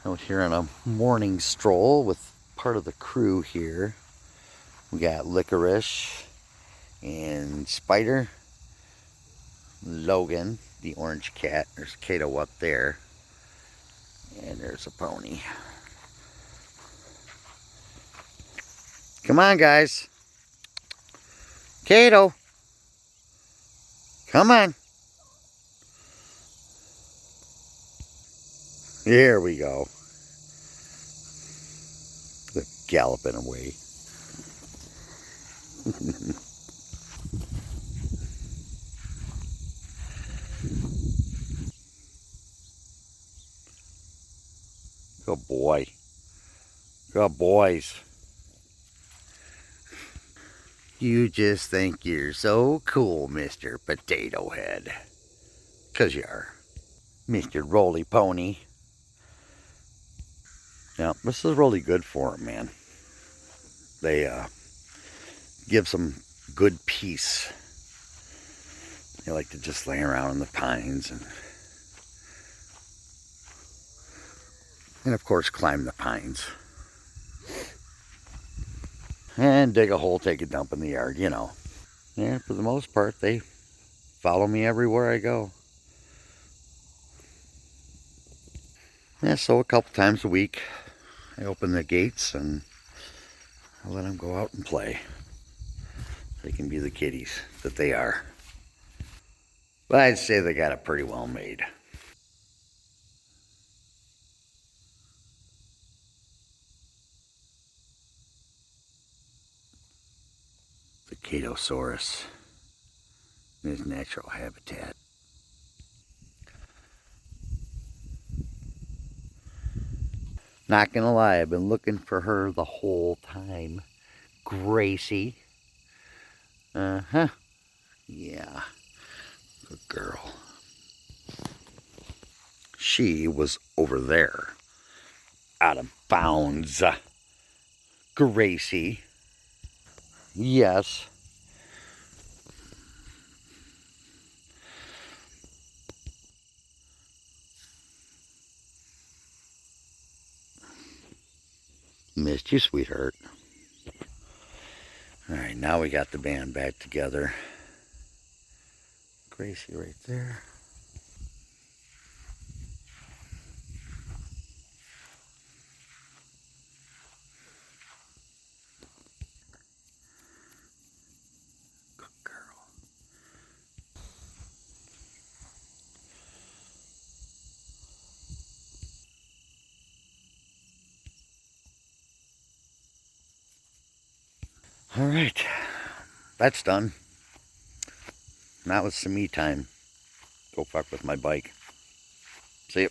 Out here on a morning stroll with part of the crew here. We got Licorice and Spyder, Logan, the orange cat. There's Kayto up there. And there's a pony. Come on, guys. Kayto. Come on. Here we go. They're galloping away. Good boy. Good boys. You just think you're so cool, Mr. Potato Head. 'Cause you are. Mr. Roly Pony. Yeah, this is really good for them, man. They give some good peace. They like to just lay around in the pines and of course climb the pines. And dig a hole, take a dump in the yard, you know. And for the most part, they follow me everywhere I go. Yeah, so a couple times a week, I open the gates and I let them go out and play. They can be the kitties that they are. But I'd say they got it pretty well made. The Kaytosaurus in his natural habitat. Not gonna lie, I've been looking for her the whole time. Gracie. Uh-huh. Yeah. Good girl. She was over there. Out of bounds. Gracie. Yes. Missed you, sweetheart. Alright, now we got the band back together. Gracie right there. Good girl. Alright, that's done. Now it's some me time. Go fuck with my bike. See ya.